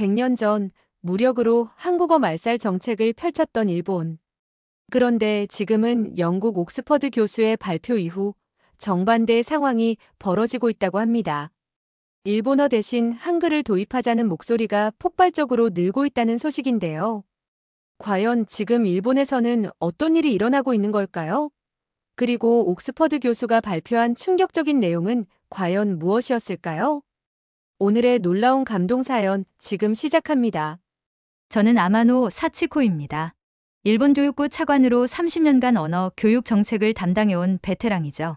100년 전 무력으로 한국어 말살 정책을 펼쳤던 일본. 그런데 지금은 영국 옥스퍼드 교수의 발표 이후 정반대의 상황이 벌어지고 있다고 합니다. 일본어 대신 한글을 도입하자는 목소리가 폭발적으로 늘고 있다는 소식인데요. 과연 지금 일본에서는 어떤 일이 일어나고 있는 걸까요? 그리고 옥스퍼드 교수가 발표한 충격적인 내용은 과연 무엇이었을까요? 오늘의 놀라운 감동 사연 지금 시작합니다. 저는 아마노 사치코입니다. 일본 교육부 차관으로 30년간 언어 교육 정책을 담당해온 베테랑이죠.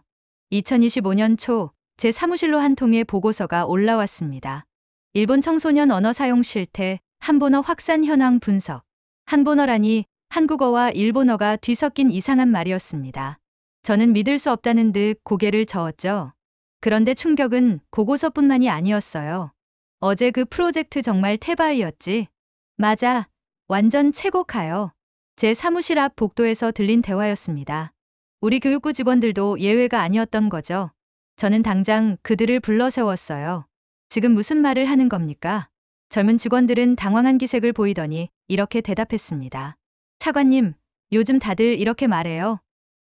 2025년 초 제 사무실로 한 통의 보고서가 올라왔습니다. 일본 청소년 언어 사용 실태, 한본어 확산 현황 분석. 한본어라니 한국어와 일본어가 뒤섞인 이상한 말이었습니다. 저는 믿을 수 없다는 듯 고개를 저었죠. 그런데 충격은 보고서뿐만이 아니었어요. 어제 그 프로젝트 정말 태바이였지. 맞아. 완전 최고카요. 제 사무실 앞 복도에서 들린 대화였습니다. 우리 교육부 직원들도 예외가 아니었던 거죠. 저는 당장 그들을 불러 세웠어요. 지금 무슨 말을 하는 겁니까? 젊은 직원들은 당황한 기색을 보이더니 이렇게 대답했습니다. 차관님, 요즘 다들 이렇게 말해요.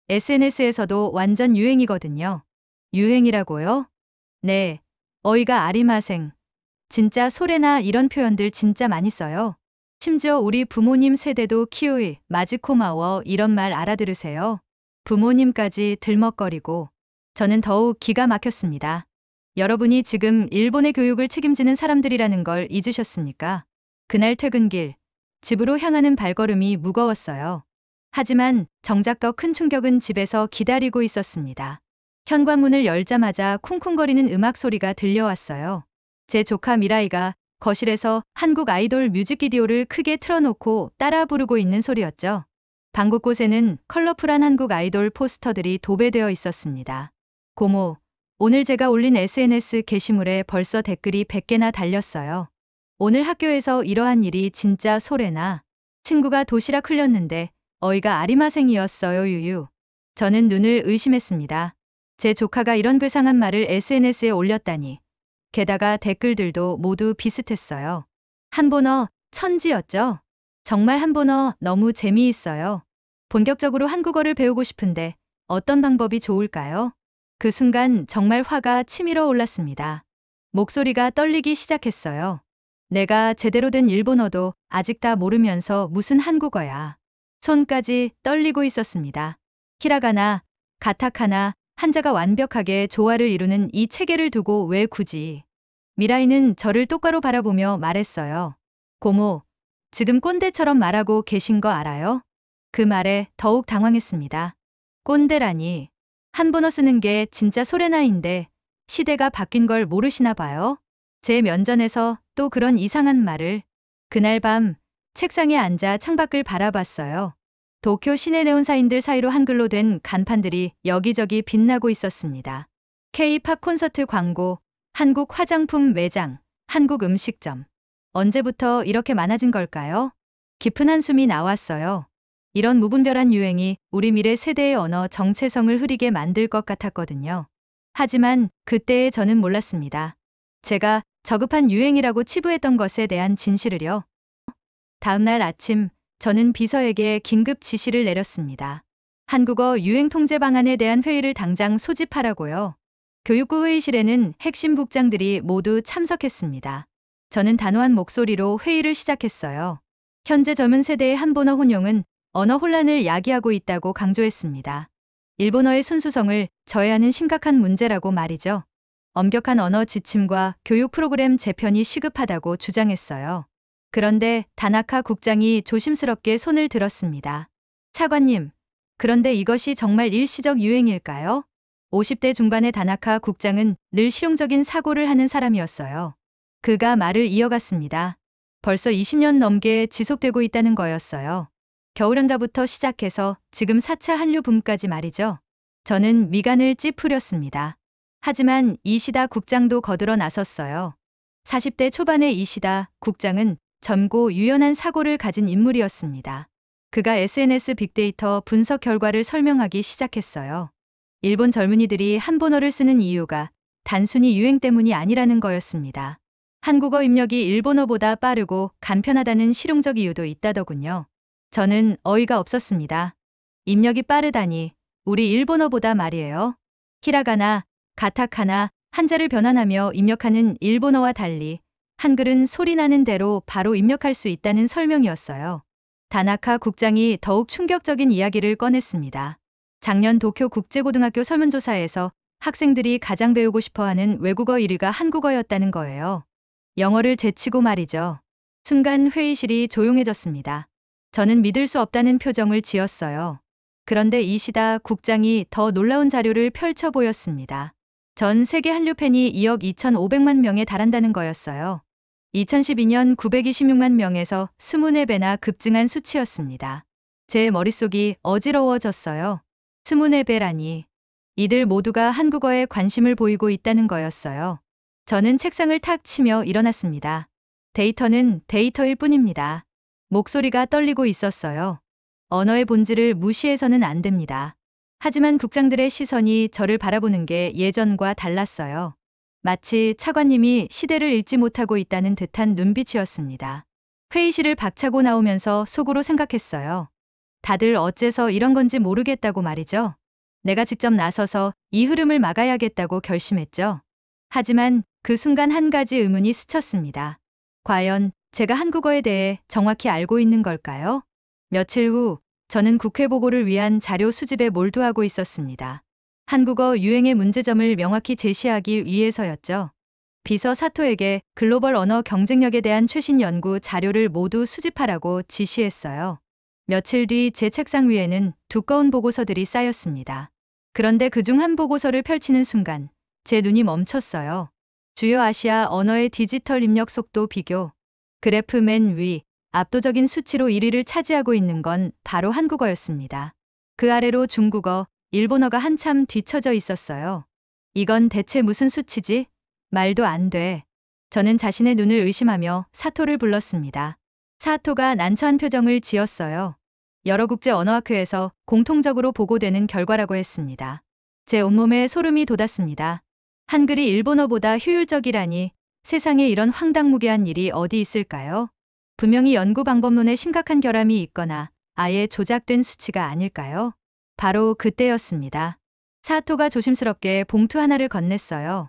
SNS에서도 완전 유행이거든요. 유행이라고요? 네. 어이가 아리마생. 진짜 소래나 이런 표현들 진짜 많이 써요. 심지어 우리 부모님 세대도 키우이, 마지코마워 이런 말 알아들으세요. 부모님까지 들먹거리고. 저는 더욱 기가 막혔습니다. 여러분이 지금 일본의 교육을 책임지는 사람들이라는 걸 잊으셨습니까? 그날 퇴근길, 집으로 향하는 발걸음이 무거웠어요. 하지만 정작 더 큰 충격은 집에서 기다리고 있었습니다. 현관문을 열자마자 쿵쿵거리는 음악 소리가 들려왔어요. 제 조카 미라이가 거실에서 한국 아이돌 뮤직비디오를 크게 틀어놓고 따라 부르고 있는 소리였죠. 방 곳곳에는 컬러풀한 한국 아이돌 포스터들이 도배되어 있었습니다. 고모, 오늘 제가 올린 SNS 게시물에 벌써 댓글이 100개나 달렸어요. 오늘 학교에서 이러한 일이 진짜 소래나. 친구가 도시락 흘렸는데 어이가 아리마생이었어요 유유. 저는 눈을 의심했습니다. 제 조카가 이런 괴상한 말을 SNS에 올렸다니. 게다가 댓글들도 모두 비슷했어요. 한본어 천지였죠. 정말 한본어 너무 재미있어요. 본격적으로 한국어를 배우고 싶은데 어떤 방법이 좋을까요? 그 순간 정말 화가 치밀어 올랐습니다. 목소리가 떨리기 시작했어요. 내가 제대로 된 일본어도 아직 다 모르면서 무슨 한국어야. 손까지 떨리고 있었습니다. 히라가나, 가타카나, 한자가 완벽하게 조화를 이루는 이 체계를 두고 왜 굳이. 미라이는 저를 똑바로 바라보며 말했어요. 고모, 지금 꼰대처럼 말하고 계신 거 알아요? 그 말에 더욱 당황했습니다. 꼰대라니. 한본어 쓰는 게 진짜 소래나인데 시대가 바뀐 걸 모르시나 봐요? 제 면전에서 또 그런 이상한 말을. 그날 밤 책상에 앉아 창밖을 바라봤어요. 도쿄 시내 네온사인들 사이로 한글로 된 간판들이 여기저기 빛나고 있었습니다. K-팝 콘서트 광고, 한국 화장품 매장, 한국 음식점. 언제부터 이렇게 많아진 걸까요? 깊은 한숨이 나왔어요. 이런 무분별한 유행이 우리 미래 세대의 언어 정체성을 흐리게 만들 것 같았거든요. 하지만 그때의 저는 몰랐습니다. 제가 저급한 유행이라고 치부했던 것에 대한 진실을요. 다음 날 아침, 저는 비서에게 긴급 지시를 내렸습니다. 한국어 유행 통제 방안에 대한 회의를 당장 소집하라고요. 교육부 회의실에는 핵심 국장들이 모두 참석했습니다. 저는 단호한 목소리로 회의를 시작했어요. 현재 젊은 세대의 한본어 혼용은 언어 혼란을 야기하고 있다고 강조했습니다. 일본어의 순수성을 저해하는 심각한 문제라고 말이죠. 엄격한 언어 지침과 교육 프로그램 재편이 시급하다고 주장했어요. 그런데 다나카 국장이 조심스럽게 손을 들었습니다. 차관님, 그런데 이것이 정말 일시적 유행일까요? 50대 중반의 다나카 국장은 늘 실용적인 사고를 하는 사람이었어요. 그가 말을 이어갔습니다. 벌써 20년 넘게 지속되고 있다는 거였어요. 겨울한가부터 시작해서 지금 4차 한류 붐까지 말이죠. 저는 미간을 찌푸렸습니다. 하지만 이시다 국장도 거들어 나섰어요. 40대 초반의 이시다 국장은 젊고 유연한 사고를 가진 인물이었습니다. 그가 SNS 빅데이터 분석 결과를 설명하기 시작했어요. 일본 젊은이들이 한본어를 쓰는 이유가 단순히 유행 때문이 아니라는 거였습니다. 한국어 입력이 일본어보다 빠르고 간편하다는 실용적 이유도 있다더군요. 저는 어이가 없었습니다. 입력이 빠르다니, 우리 일본어보다 말이에요. 히라가나, 가타카나, 한자를 변환하며 입력하는 일본어와 달리 한글은 소리나는 대로 바로 입력할 수 있다는 설명이었어요. 다나카 국장이 더욱 충격적인 이야기를 꺼냈습니다. 작년 도쿄 국제고등학교 설문조사에서 학생들이 가장 배우고 싶어하는 외국어 1위가 한국어였다는 거예요. 영어를 제치고 말이죠. 순간 회의실이 조용해졌습니다. 저는 믿을 수 없다는 표정을 지었어요. 그런데 이시다 국장이 더 놀라운 자료를 펼쳐 보였습니다. 전 세계 한류 팬이 2억 2,500만 명에 달한다는 거였어요. 2012년 926만 명에서 24배나 급증한 수치였습니다. 제 머릿속이 어지러워졌어요. 24배라니. 이들 모두가 한국어에 관심을 보이고 있다는 거였어요. 저는 책상을 탁 치며 일어났습니다. 데이터는 데이터일 뿐입니다. 목소리가 떨리고 있었어요. 언어의 본질을 무시해서는 안 됩니다. 하지만 국장들의 시선이 저를 바라보는 게 예전과 달랐어요. 마치 차관님이 시대를 읽지 못하고 있다는 듯한 눈빛이었습니다. 회의실을 박차고 나오면서 속으로 생각했어요. 다들 어째서 이런 건지 모르겠다고 말이죠. 내가 직접 나서서 이 흐름을 막아야겠다고 결심했죠. 하지만 그 순간 한 가지 의문이 스쳤습니다. 과연 제가 한국어에 대해 정확히 알고 있는 걸까요? 며칠 후 저는 국회 보고를 위한 자료 수집에 몰두하고 있었습니다. 한국어 유행의 문제점을 명확히 제시하기 위해서였죠. 비서 사토에게 글로벌 언어 경쟁력에 대한 최신 연구 자료를 모두 수집하라고 지시했어요. 며칠 뒤 제 책상 위에는 두꺼운 보고서들이 쌓였습니다. 그런데 그중 한 보고서를 펼치는 순간 제 눈이 멈췄어요. 주요 아시아 언어의 디지털 입력 속도 비교. 그래프 맨 위, 압도적인 수치로 1위를 차지하고 있는 건 바로 한국어였습니다. 그 아래로 중국어, 일본어가 한참 뒤처져 있었어요. 이건 대체 무슨 수치지? 말도 안 돼. 저는 자신의 눈을 의심하며 사토를 불렀습니다. 사토가 난처한 표정을 지었어요. 여러 국제 언어학회에서 공통적으로 보고되는 결과라고 했습니다. 제 온몸에 소름이 돋았습니다. 한글이 일본어보다 효율적이라니 세상에 이런 황당무계한 일이 어디 있을까요? 분명히 연구 방법론에 심각한 결함이 있거나 아예 조작된 수치가 아닐까요? 바로 그때였습니다. 사토가 조심스럽게 봉투 하나를 건넸어요.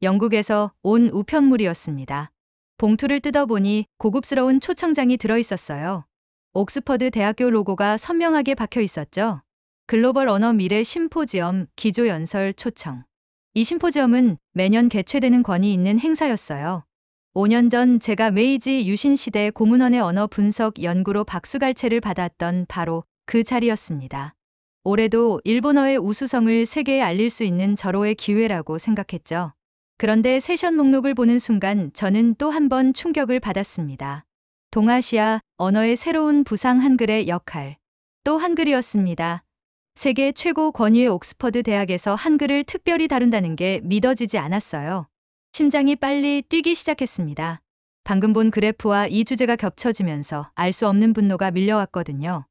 영국에서 온 우편물이었습니다. 봉투를 뜯어보니 고급스러운 초청장이 들어있었어요. 옥스퍼드 대학교 로고가 선명하게 박혀 있었죠. 글로벌 언어 미래 심포지엄 기조연설 초청. 이 심포지엄은 매년 개최되는 권위 있는 행사였어요. 5년 전 제가 메이지 유신 시대 고문헌의 언어 분석 연구로 박수갈채를 받았던 바로 그 자리였습니다. 올해도 일본어의 우수성을 세계에 알릴 수 있는 절호의 기회라고 생각했죠. 그런데 세션 목록을 보는 순간 저는 또 한 번 충격을 받았습니다. 동아시아 언어의 새로운 부상 한글의 역할. 또 한글이었습니다. 세계 최고 권위의 옥스퍼드 대학에서 한글을 특별히 다룬다는 게 믿어지지 않았어요. 심장이 빨리 뛰기 시작했습니다. 방금 본 그래프와 이 주제가 겹쳐지면서 알 수 없는 분노가 밀려왔거든요.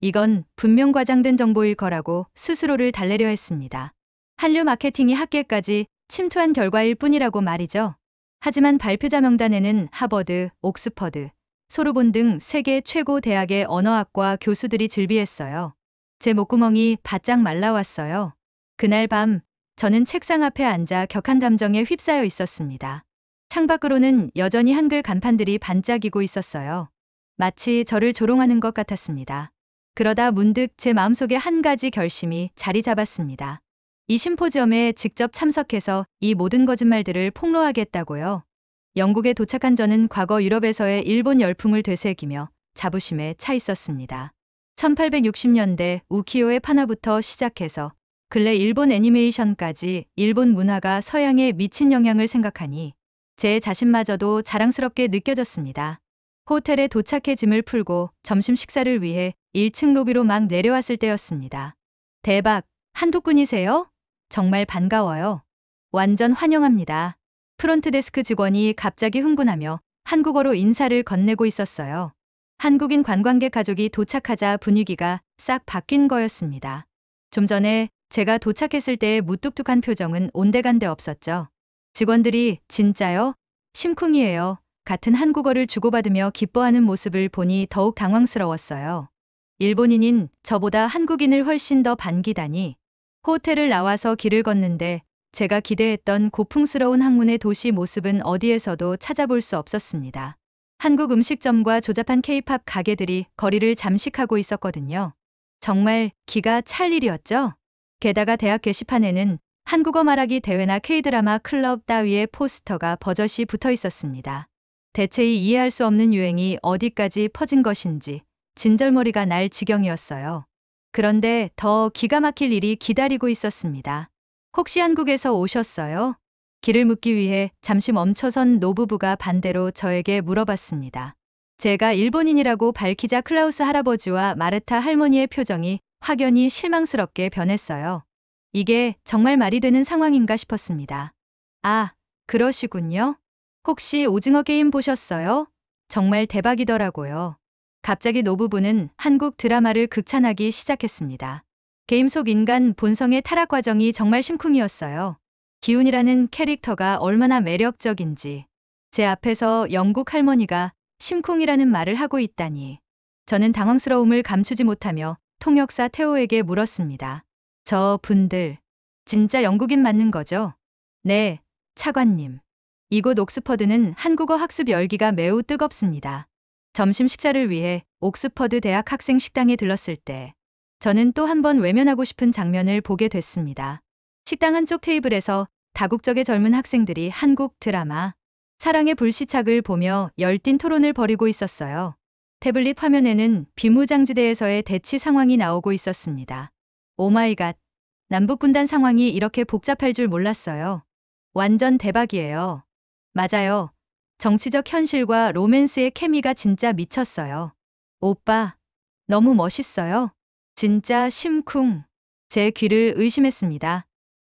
이건 분명 과장된 정보일 거라고 스스로를 달래려 했습니다. 한류 마케팅이 학계까지 침투한 결과일 뿐이라고 말이죠. 하지만 발표자 명단에는 하버드, 옥스퍼드, 소르본 등 세계 최고 대학의 언어학과 교수들이 즐비했어요. 제 목구멍이 바짝 말라왔어요. 그날 밤 저는 책상 앞에 앉아 격한 감정에 휩싸여 있었습니다. 창밖으로는 여전히 한글 간판들이 반짝이고 있었어요. 마치 저를 조롱하는 것 같았습니다. 그러다 문득 제 마음속에 한 가지 결심이 자리 잡았습니다. 이 심포지엄에 직접 참석해서 이 모든 거짓말들을 폭로하겠다고요. 영국에 도착한 저는 과거 유럽에서의 일본 열풍을 되새기며 자부심에 차 있었습니다. 1860년대 우키요의 판화부터 시작해서 근래 일본 애니메이션까지 일본 문화가 서양에 미친 영향을 생각하니 제 자신마저도 자랑스럽게 느껴졌습니다. 호텔에 도착해 짐을 풀고 점심 식사를 위해 1층 로비로 막 내려왔을 때였습니다. 대박, 한국분이세요? 정말 반가워요. 완전 환영합니다. 프론트 데스크 직원이 갑자기 흥분하며 한국어로 인사를 건네고 있었어요. 한국인 관광객 가족이 도착하자 분위기가 싹 바뀐 거였습니다. 좀 전에 제가 도착했을 때의 무뚝뚝한 표정은 온데간데 없었죠. 직원들이 진짜요? 심쿵이에요. 같은 한국어를 주고받으며 기뻐하는 모습을 보니 더욱 당황스러웠어요. 일본인인 저보다 한국인을 훨씬 더 반기다니. 호텔을 나와서 길을 걷는데 제가 기대했던 고풍스러운 학문의 도시 모습은 어디에서도 찾아볼 수 없었습니다. 한국 음식점과 조잡한 케이팝 가게들이 거리를 잠식하고 있었거든요. 정말 기가 찰 일이었죠? 게다가 대학 게시판에는 한국어 말하기 대회나 K드라마 클럽 따위의 포스터가 버젓이 붙어 있었습니다. 대체 이 이해할 수 없는 유행이 어디까지 퍼진 것인지 진절머리가 날 지경이었어요. 그런데 더 기가 막힐 일이 기다리고 있었습니다. 혹시 한국에서 오셨어요? 길을 묻기 위해 잠시 멈춰선 노부부가 반대로 저에게 물어봤습니다. 제가 일본인이라고 밝히자 클라우스 할아버지와 마르타 할머니의 표정이 확연히 실망스럽게 변했어요. 이게 정말 말이 되는 상황인가 싶었습니다. 아, 그러시군요. 혹시 오징어 게임 보셨어요? 정말 대박이더라고요. 갑자기 노부부는 한국 드라마를 극찬하기 시작했습니다. 게임 속 인간 본성의 타락 과정이 정말 심쿵이었어요. 기훈이라는 캐릭터가 얼마나 매력적인지. 제 앞에서 영국 할머니가 심쿵이라는 말을 하고 있다니. 저는 당황스러움을 감추지 못하며 통역사 태호에게 물었습니다. 저 분들, 진짜 영국인 맞는 거죠? 네, 차관님. 이곳 옥스퍼드는 한국어 학습 열기가 매우 뜨겁습니다. 점심 식사를 위해 옥스퍼드 대학 학생 식당에 들렀을 때 저는 또 한 번 외면하고 싶은 장면을 보게 됐습니다. 식당 한쪽 테이블에서 다국적의 젊은 학생들이 한국 드라마 사랑의 불시착을 보며 열띤 토론을 벌이고 있었어요. 태블릿 화면에는 비무장지대에서의 대치 상황이 나오고 있었습니다. 오마이갓, 남북분단 상황이 이렇게 복잡할 줄 몰랐어요. 완전 대박이에요. 맞아요. 정치적 현실과 로맨스의 케미가 진짜 미쳤어요. 오빠, 너무 멋있어요. 진짜 심쿵. 제 귀를 의심했습니다.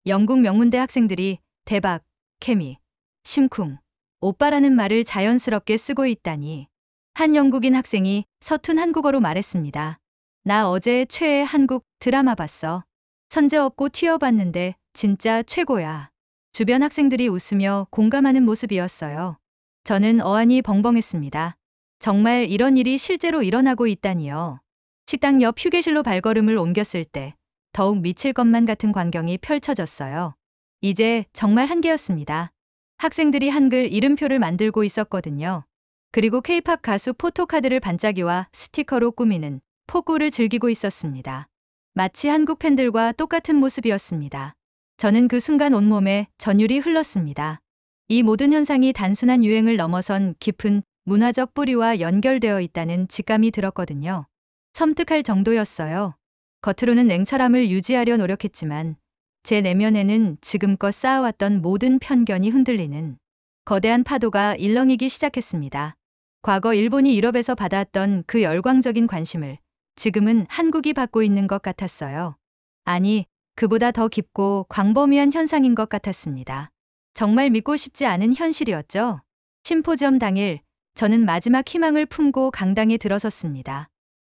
영국 명문대 학생들이 대박, 케미, 심쿵, 오빠라는 말을 자연스럽게 쓰고 있다니. 한 영국인 학생이 서툰 한국어로 말했습니다. 나 어제 최애 한국 드라마 봤어. 선제 없고 튀어봤는데 진짜 최고야. 주변 학생들이 웃으며 공감하는 모습이었어요. 저는 어안이 벙벙했습니다. 정말 이런 일이 실제로 일어나고 있다니요. 식당 옆 휴게실로 발걸음을 옮겼을 때 더욱 미칠 것만 같은 광경이 펼쳐졌어요. 이제 정말 한계였습니다. 학생들이 한글 이름표를 만들고 있었거든요. 그리고 K-팝 가수 포토카드를 반짝이와 스티커로 꾸미는 포구를 즐기고 있었습니다. 마치 한국 팬들과 똑같은 모습이었습니다. 저는 그 순간 온몸에 전율이 흘렀습니다. 이 모든 현상이 단순한 유행을 넘어선 깊은 문화적 뿌리와 연결되어 있다는 직감이 들었거든요. 섬뜩할 정도였어요. 겉으로는 냉철함을 유지하려 노력했지만 제 내면에는 지금껏 쌓아왔던 모든 편견이 흔들리는 거대한 파도가 일렁이기 시작했습니다. 과거 일본이 유럽에서 받아왔던 그 열광적인 관심을 지금은 한국이 받고 있는 것 같았어요. 아니, 그보다 더 깊고 광범위한 현상인 것 같았습니다. 정말 믿고 싶지 않은 현실이었죠. 심포지엄 당일, 저는 마지막 희망을 품고 강당에 들어섰습니다.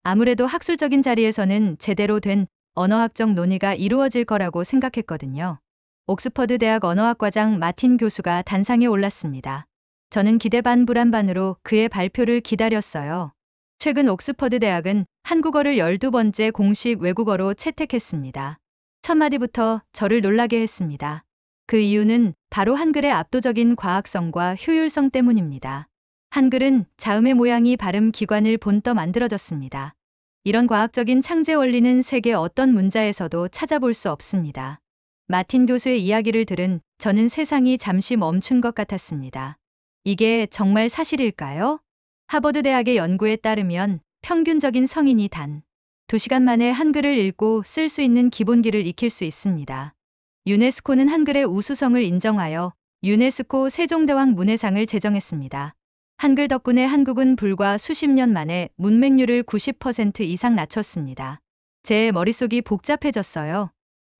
아무래도 학술적인 자리에서는 제대로 된 언어학적 논의가 이루어질 거라고 생각했거든요. 옥스퍼드 대학 언어학과장 마틴 교수가 단상에 올랐습니다. 저는 기대 반 불안 반으로 그의 발표를 기다렸어요. 최근 옥스퍼드 대학은 한국어를 12번째 공식 외국어로 채택했습니다. 첫 마디부터 저를 놀라게 했습니다. 그 이유는 바로 한글의 압도적인 과학성과 효율성 때문입니다. 한글은 자음의 모양이 발음 기관을 본떠 만들어졌습니다. 이런 과학적인 창제 원리는 세계 어떤 문자에서도 찾아볼 수 없습니다. 마틴 교수의 이야기를 들은 저는 세상이 잠시 멈춘 것 같았습니다. 이게 정말 사실일까요? 하버드 대학의 연구에 따르면 평균적인 성인이 단 2시간 만에 한글을 읽고 쓸 수 있는 기본기를 익힐 수 있습니다. 유네스코는 한글의 우수성을 인정하여 유네스코 세종대왕 문해상을 제정했습니다. 한글 덕분에 한국은 불과 수십 년 만에 문맹률을 90% 이상 낮췄습니다. 제 머릿속이 복잡해졌어요.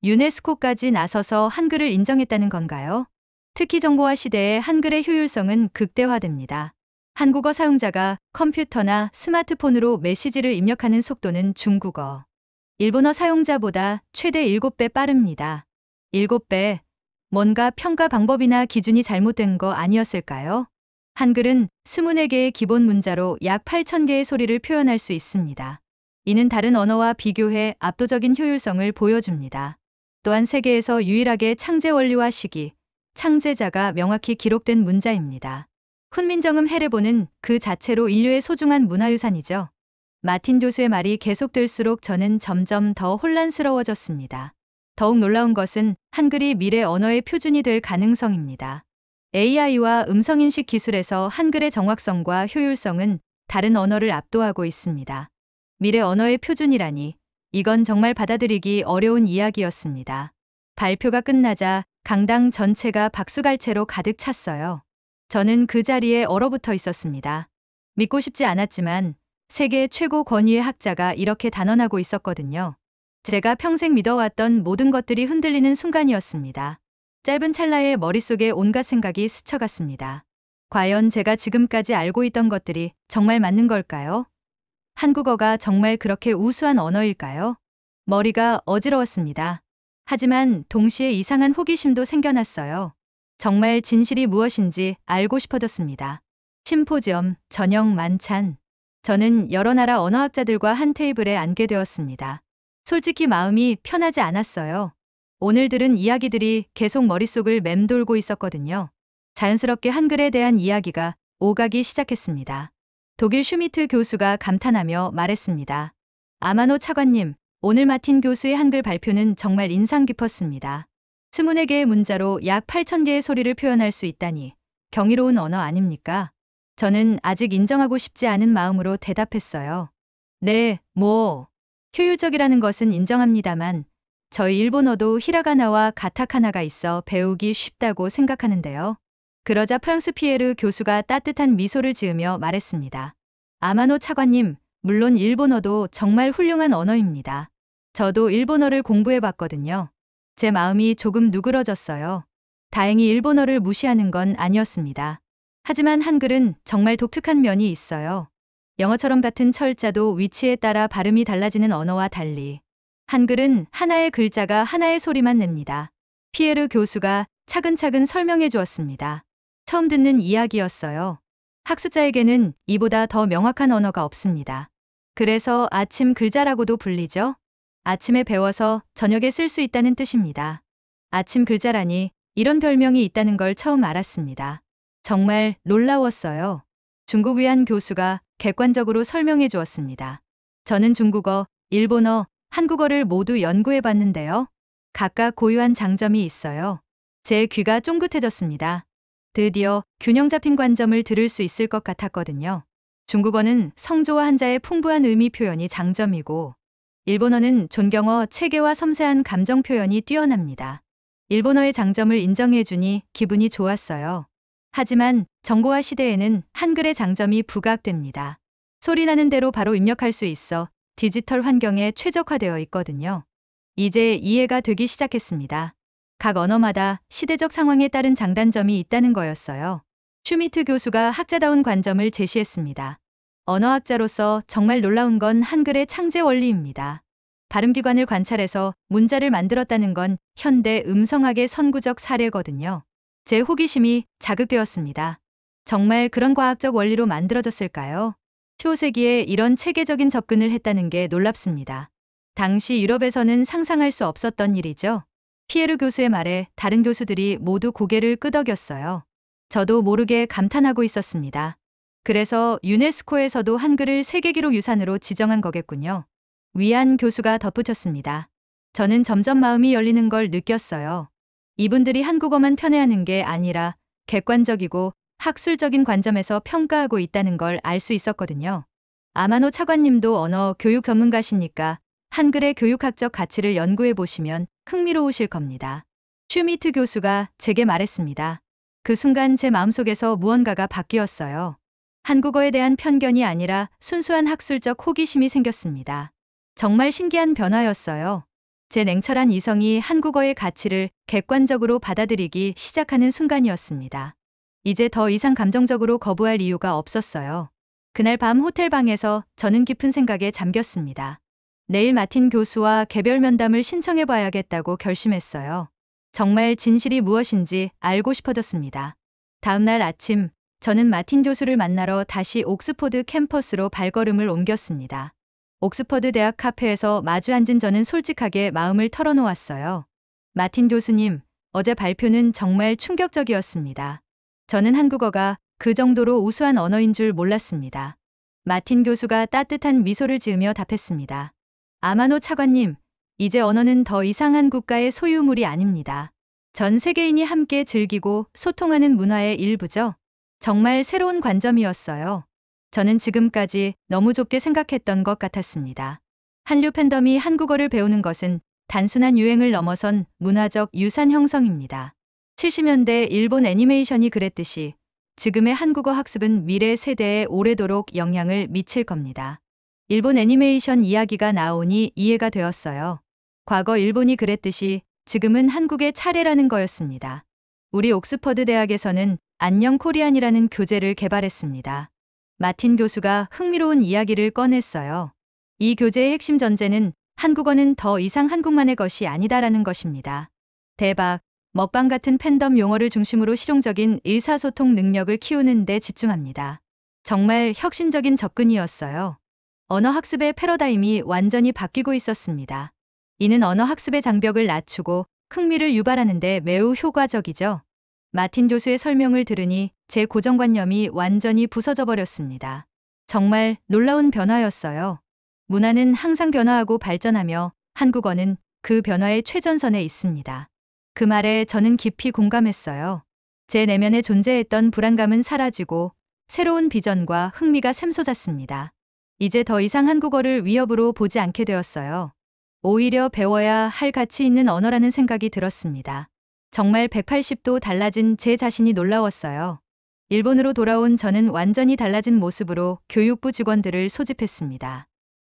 유네스코까지 나서서 한글을 인정했다는 건가요? 특히 정보화 시대에 한글의 효율성은 극대화됩니다. 한국어 사용자가 컴퓨터나 스마트폰으로 메시지를 입력하는 속도는 중국어, 일본어 사용자보다 최대 7배 빠릅니다. 7배, 뭔가 평가 방법이나 기준이 잘못된 거 아니었을까요? 한글은 24개의 기본 문자로 약 8,000개의 소리를 표현할 수 있습니다. 이는 다른 언어와 비교해 압도적인 효율성을 보여줍니다. 또한 세계에서 유일하게 창제 원리와 시기, 창제자가 명확히 기록된 문자입니다. 훈민정음 해례보는 그 자체로 인류의 소중한 문화유산이죠. 마틴 교수의 말이 계속될수록 저는 점점 더 혼란스러워졌습니다. 더욱 놀라운 것은 한글이 미래 언어의 표준이 될 가능성입니다. AI와 음성인식 기술에서 한글의 정확성과 효율성은 다른 언어를 압도하고 있습니다. 미래 언어의 표준이라니, 이건 정말 받아들이기 어려운 이야기였습니다. 발표가 끝나자 강당 전체가 박수갈채로 가득 찼어요. 저는 그 자리에 얼어붙어 있었습니다. 믿고 싶지 않았지만 세계 최고 권위의 학자가 이렇게 단언하고 있었거든요. 제가 평생 믿어왔던 모든 것들이 흔들리는 순간이었습니다. 짧은 찰나에 머릿속에 온갖 생각이 스쳐갔습니다. 과연 제가 지금까지 알고 있던 것들이 정말 맞는 걸까요? 한국어가 정말 그렇게 우수한 언어일까요? 머리가 어지러웠습니다. 하지만 동시에 이상한 호기심도 생겨났어요. 정말 진실이 무엇인지 알고 싶어졌습니다. 심포지엄, 저녁 만찬. 저는 여러 나라 언어학자들과 한 테이블에 앉게 되었습니다. 솔직히 마음이 편하지 않았어요. 오늘 들은 이야기들이 계속 머릿속을 맴돌고 있었거든요. 자연스럽게 한글에 대한 이야기가 오가기 시작했습니다. 독일 슈미트 교수가 감탄하며 말했습니다. 아마노 차관님, 오늘 마틴 교수의 한글 발표는 정말 인상 깊었습니다. 24개의 문자로 약 8,000개의 소리를 표현할 수 있다니 경이로운 언어 아닙니까? 저는 아직 인정하고 싶지 않은 마음으로 대답했어요. 네, 효율적이라는 것은 인정합니다만 저희 일본어도 히라가나와 가타카나가 있어 배우기 쉽다고 생각하는데요. 그러자 프랑스 피에르 교수가 따뜻한 미소를 지으며 말했습니다. 아마노 차관님, 물론 일본어도 정말 훌륭한 언어입니다. 저도 일본어를 공부해봤거든요. 제 마음이 조금 누그러졌어요. 다행히 일본어를 무시하는 건 아니었습니다. 하지만 한글은 정말 독특한 면이 있어요. 영어처럼 같은 철자도 위치에 따라 발음이 달라지는 언어와 달리 한글은 하나의 글자가 하나의 소리만 냅니다. 피에르 교수가 차근차근 설명해 주었습니다. 처음 듣는 이야기였어요. 학습자에게는 이보다 더 명확한 언어가 없습니다. 그래서 아침 글자라고도 불리죠. 아침에 배워서 저녁에 쓸 수 있다는 뜻입니다. 아침 글자라니 이런 별명이 있다는 걸 처음 알았습니다. 정말 놀라웠어요. 중국 위안 교수가 객관적으로 설명해 주었습니다. 저는 중국어, 일본어, 한국어를 모두 연구해 봤는데요. 각각 고유한 장점이 있어요. 제 귀가 쫑긋해졌습니다. 드디어 균형 잡힌 관점을 들을 수 있을 것 같았거든요. 중국어는 성조와 한자의 풍부한 의미 표현이 장점이고, 일본어는 존경어, 체계와 섬세한 감정 표현이 뛰어납니다. 일본어의 장점을 인정해 주니 기분이 좋았어요. 하지만 정보화 시대에는 한글의 장점이 부각됩니다. 소리나는 대로 바로 입력할 수 있어 디지털 환경에 최적화되어 있거든요. 이제 이해가 되기 시작했습니다. 각 언어마다 시대적 상황에 따른 장단점이 있다는 거였어요. 슈미트 교수가 학자다운 관점을 제시했습니다. 언어학자로서 정말 놀라운 건 한글의 창제 원리입니다. 발음기관을 관찰해서 문자를 만들었다는 건 현대 음성학의 선구적 사례거든요. 제 호기심이 자극되었습니다. 정말 그런 과학적 원리로 만들어졌을까요? 15세기에 이런 체계적인 접근을 했다는 게 놀랍습니다. 당시 유럽에서는 상상할 수 없었던 일이죠. 피에르 교수의 말에 다른 교수들이 모두 고개를 끄덕였어요. 저도 모르게 감탄하고 있었습니다. 그래서 유네스코에서도 한글을 세계기록 유산으로 지정한 거겠군요. 위안 교수가 덧붙였습니다. 저는 점점 마음이 열리는 걸 느꼈어요. 이분들이 한국어만 편애하는 게 아니라 객관적이고 학술적인 관점에서 평가하고 있다는 걸 알 수 있었거든요. 아마노 차관님도 언어 교육 전문가시니까 한글의 교육학적 가치를 연구해 보시면 흥미로우실 겁니다. 슈미트 교수가 제게 말했습니다. 그 순간 제 마음속에서 무언가가 바뀌었어요. 한국어에 대한 편견이 아니라 순수한 학술적 호기심이 생겼습니다. 정말 신기한 변화였어요. 제 냉철한 이성이 한국어의 가치를 객관적으로 받아들이기 시작하는 순간이었습니다. 이제 더 이상 감정적으로 거부할 이유가 없었어요. 그날 밤 호텔 방에서 저는 깊은 생각에 잠겼습니다. 내일 마틴 교수와 개별 면담을 신청해 봐야겠다고 결심했어요. 정말 진실이 무엇인지 알고 싶어졌습니다. 다음 날 아침 저는 마틴 교수를 만나러 다시 옥스퍼드 캠퍼스로 발걸음을 옮겼습니다. 옥스퍼드 대학 카페에서 마주 앉은 저는 솔직하게 마음을 털어놓았어요. 마틴 교수님, 어제 발표는 정말 충격적이었습니다. 저는 한국어가 그 정도로 우수한 언어인 줄 몰랐습니다. 마틴 교수가 따뜻한 미소를 지으며 답했습니다. 아마노 차관님, 이제 언어는 더 이상 한 국가의 소유물이 아닙니다. 전 세계인이 함께 즐기고 소통하는 문화의 일부죠. 정말 새로운 관점이었어요. 저는 지금까지 너무 좁게 생각했던 것 같았습니다. 한류 팬덤이 한국어를 배우는 것은 단순한 유행을 넘어선 문화적 유산 형성입니다. 70년대 일본 애니메이션이 그랬듯이 지금의 한국어 학습은 미래 세대에 오래도록 영향을 미칠 겁니다. 일본 애니메이션 이야기가 나오니 이해가 되었어요. 과거 일본이 그랬듯이 지금은 한국의 차례라는 거였습니다. 우리 옥스퍼드 대학에서는 안녕 코리안이라는 교재를 개발했습니다. 마틴 교수가 흥미로운 이야기를 꺼냈어요. 이 교재의 핵심 전제는 한국어는 더 이상 한국만의 것이 아니다라는 것입니다. 대박, 먹방 같은 팬덤 용어를 중심으로 실용적인 의사소통 능력을 키우는 데 집중합니다. 정말 혁신적인 접근이었어요. 언어 학습의 패러다임이 완전히 바뀌고 있었습니다. 이는 언어 학습의 장벽을 낮추고 흥미를 유발하는 데 매우 효과적이죠. 마틴 교수의 설명을 들으니 제 고정관념이 완전히 부서져 버렸습니다. 정말 놀라운 변화였어요. 문화는 항상 변화하고 발전하며 한국어는 그 변화의 최전선에 있습니다. 그 말에 저는 깊이 공감했어요. 제 내면에 존재했던 불안감은 사라지고 새로운 비전과 흥미가 샘솟았습니다. 이제 더 이상 한국어를 위협으로 보지 않게 되었어요. 오히려 배워야 할 가치 있는 언어라는 생각이 들었습니다. 정말 180도 달라진 제 자신이 놀라웠어요. 일본으로 돌아온 저는 완전히 달라진 모습으로 교육부 직원들을 소집했습니다.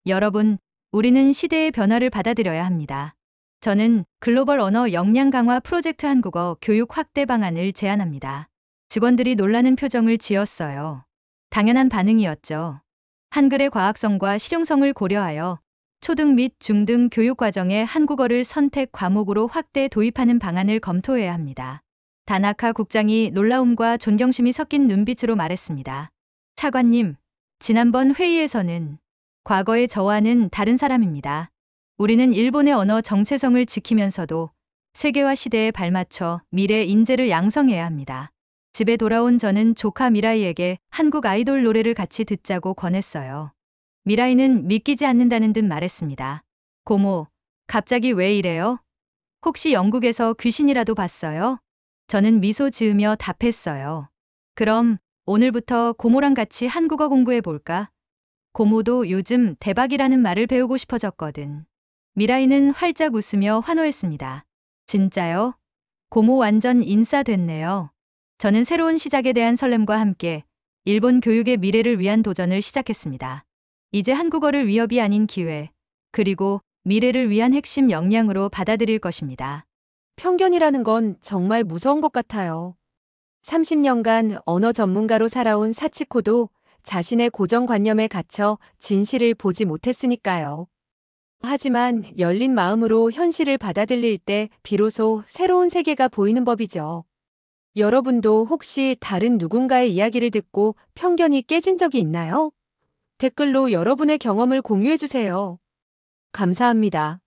여러분, 우리는 시대의 변화를 받아들여야 합니다. 저는 글로벌 언어 역량 강화 프로젝트 한국어 교육 확대 방안을 제안합니다. 직원들이 놀라는 표정을 지었어요. 당연한 반응이었죠. 한글의 과학성과 실용성을 고려하여 초등 및 중등 교육 과정에 한국어를 선택 과목으로 확대 도입하는 방안을 검토해야 합니다. 다나카 국장이 놀라움과 존경심이 섞인 눈빛으로 말했습니다. 차관님, 지난번 회의에서는 과거의 저와는 다른 사람입니다. 우리는 일본의 언어 정체성을 지키면서도 세계화 시대에 발맞춰 미래 인재를 양성해야 합니다. 집에 돌아온 저는 조카 미라이에게 한국 아이돌 노래를 같이 듣자고 권했어요. 미라이는 믿기지 않는다는 듯 말했습니다. 고모, 갑자기 왜 이래요? 혹시 영국에서 귀신이라도 봤어요? 저는 미소 지으며 답했어요. 그럼 오늘부터 고모랑 같이 한국어 공부해 볼까? 고모도 요즘 대박이라는 말을 배우고 싶어졌거든. 미라이는 활짝 웃으며 환호했습니다. 진짜요? 고모 완전 인싸됐네요. 저는 새로운 시작에 대한 설렘과 함께 일본 교육의 미래를 위한 도전을 시작했습니다. 이제 한국어를 위협이 아닌 기회, 그리고 미래를 위한 핵심 역량으로 받아들일 것입니다. 편견이라는 건 정말 무서운 것 같아요. 30년간 언어 전문가로 살아온 사치코도 자신의 고정관념에 갇혀 진실을 보지 못했으니까요. 하지만 열린 마음으로 현실을 받아들일 때 비로소 새로운 세계가 보이는 법이죠. 여러분도 혹시 다른 누군가의 이야기를 듣고 편견이 깨진 적이 있나요? 댓글로 여러분의 경험을 공유해 주세요. 감사합니다.